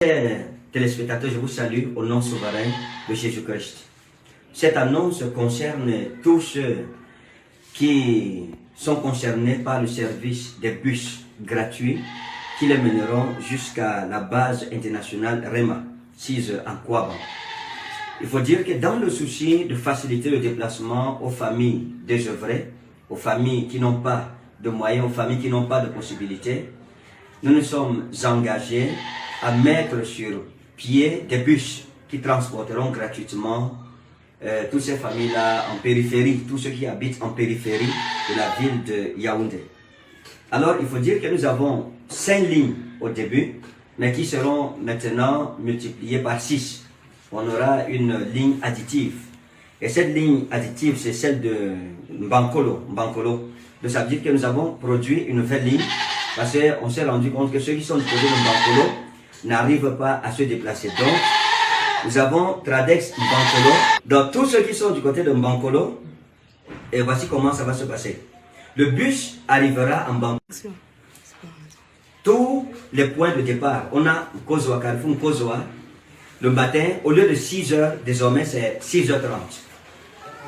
Chers téléspectateurs, je vous salue au nom souverain de Jésus-Christ. Cette annonce concerne tous ceux qui sont concernés par le service des bus gratuits qui les mèneront jusqu'à la base internationale REMA, 6 en Kouaban. Il faut dire que dans le souci de faciliter le déplacement aux familles désœuvrées, aux familles qui n'ont pas de moyens, aux familles qui n'ont pas de possibilités, nous nous sommes engagés à mettre sur pied des bus qui transporteront gratuitement toutes ces familles-là en périphérie, tous ceux qui habitent en périphérie de la ville de Yaoundé. Alors, il faut dire que nous avons 5 lignes au début, mais qui seront maintenant multipliées par 6. On aura une ligne additive. Et cette ligne additive, c'est celle de Mbankolo. Donc, ça veut dire que nous avons produit une nouvelle ligne parce qu'on s'est rendu compte que ceux qui sont du côté de Mbankolo n'arrivent pas à se déplacer. Donc, nous avons Tradex Mbankolo. Donc, tous ceux qui sont du côté de Mbankolo, et voici comment ça va se passer. Le bus arrivera en Mbankolo. Tous les points de départ, on a Kozoa, Carrefour Kozoa, le matin, au lieu de 6 h, désormais c'est 6h30.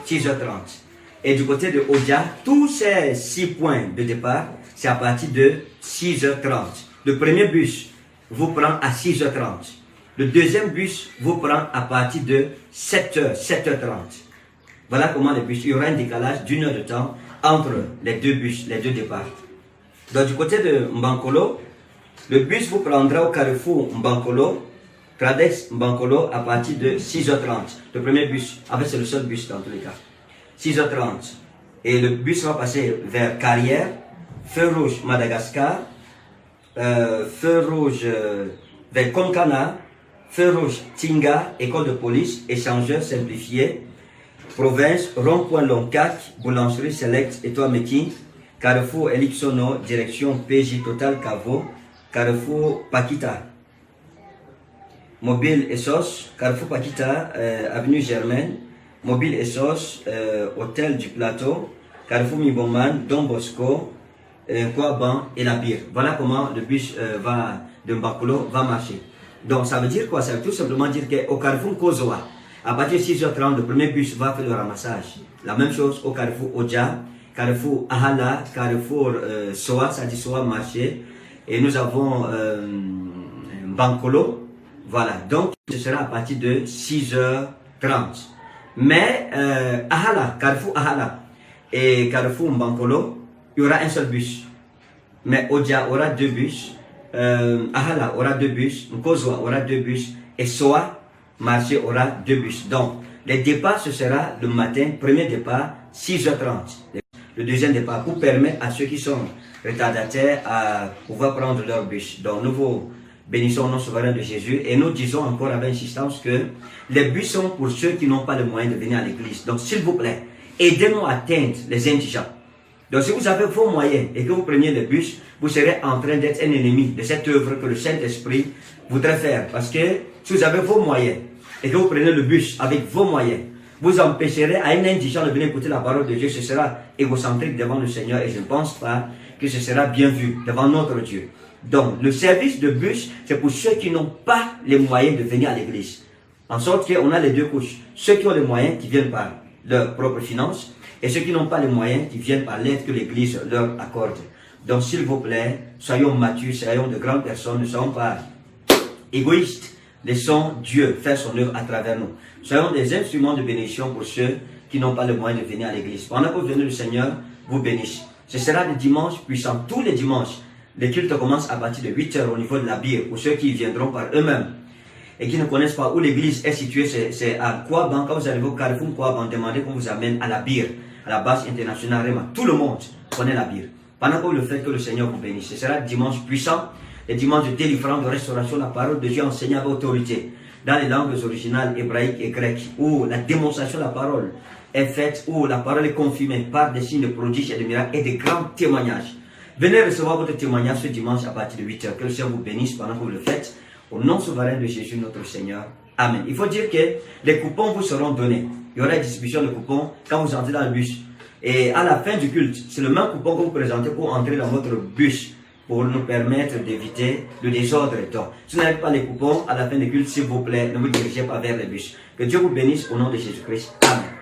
6h30. Et du côté de Odia, tous ces 6 points de départ, c'est à partir de 6h30. Le premier bus vous prend à 6h30. Le deuxième bus vous prend à partir de 7h, 7h30. Voilà comment les bus, il y aura un décalage d'1 heure de temps entre les deux bus, les deux départs. Donc du côté de Mbankolo, le bus vous prendra au carrefour Mbankolo, Tradex Mbankolo à partir de 6h30. Le premier bus, en fait c'est le seul bus dans tous les cas. 6h30. Et le bus va passer vers Carrière, Feu Rouge Madagascar, Feu Rouge vers Konkana, Feu Rouge Tinga, École de police, échangeur simplifié, province, rond-point Loncac, boulangerie Select, Etoameki, Carrefour Elixono, direction PJ Total Cavo, Carrefour Pakita, Mobile Essos, Carrefour Pakita, Avenue Germaine, Mobile Essos, Hôtel du Plateau, Carrefour Miboman, Don Bosco, Kouaban et la Bire. Voilà comment le bus de Mbankolo va marcher. Donc ça veut dire quoi? Ça veut tout simplement dire qu'au Carrefour Kozoa, à partir de 6h30, le premier bus va faire le ramassage. La même chose au Carrefour Odia, Carrefour Ahala, Carrefour Soa, ça dit Soa Marché. Et nous avons Mbankolo. Voilà, donc ce sera à partir de 6h30. Mais Ahala, Carrefour Ahala et Carrefour Mbankolo, il y aura un seul bus. Mais Odia aura 2 bus, Ahala aura 2 bus, Nkozwa aura 2 bus et Soa Marché aura 2 bus. Donc, les départs, ce sera le matin, premier départ, 6h30. Le deuxième départ, pour permettre à ceux qui sont retardataires à pouvoir prendre leur bus. Donc, nous vous bénissons au nom souverain de Jésus et nous disons encore avec insistance que les bus sont pour ceux qui n'ont pas le moyen de venir à l'église. Donc, s'il vous plaît, aidez-nous à atteindre les indigents. Donc, si vous avez vos moyens et que vous preniez le bus, vous serez en train d'être un ennemi de cette œuvre que le Saint-Esprit voudrait faire. Parce que si vous avez vos moyens et que vous prenez le bus avec vos moyens, vous empêcherez à un indigent de venir écouter la parole de Dieu. Ce sera égocentrique devant le Seigneur et je ne pense pas que ce sera bien vu devant notre Dieu. Donc, le service de bus, c'est pour ceux qui n'ont pas les moyens de venir à l'église. En sorte qu'on a les deux couches. Ceux qui ont les moyens, qui viennent par leurs propres finances, et ceux qui n'ont pas les moyens, qui viennent par l'aide que l'église leur accorde. Donc, s'il vous plaît, soyons matures, soyons de grandes personnes, ne soyons pas égoïstes. Laissons Dieu faire son œuvre à travers nous. Soyons des instruments de bénédiction pour ceux qui n'ont pas le moyen de venir à l'église. Pendant que vous venez, le Seigneur vous bénisse. Ce sera des dimanches puissants, tous les dimanches. Les cultes commencent à partir de 8 h au niveau de la Bire, pour ceux qui viendront par eux-mêmes et qui ne connaissent pas où l'église est située. C'est à Kouaban. Quand vous arrivez au Carrefour Kouaban, demandez qu'on vous amène à la Bire, à la base internationale REMA. Tout le monde connaît la Bire. Pendant que vous le faites, que le Seigneur vous bénisse. Ce sera dimanche puissant, les dimanches de délivrance, de restauration, la parole de Dieu enseignée avec autorité dans les langues originales hébraïques et grecques, où la démonstration de la parole est faite, où la parole est confirmée par des signes de prodiges et de miracles et de grands témoignages. Venez recevoir votre témoignage ce dimanche à partir de 8 h. Que le Seigneur vous bénisse pendant que vous le faites. Au nom souverain de Jésus notre Seigneur. Amen. Il faut dire que les coupons vous seront donnés. Il y aura une distribution de coupons quand vous entrez dans le bus. Et à la fin du culte, c'est le même coupon que vous présentez pour entrer dans votre bus. pour nous permettre d'éviter le désordre. Donc, si vous n'avez pas les coupons, à la fin du culte, s'il vous plaît, ne vous dirigez pas vers les bus. Que Dieu vous bénisse au nom de Jésus-Christ. Amen.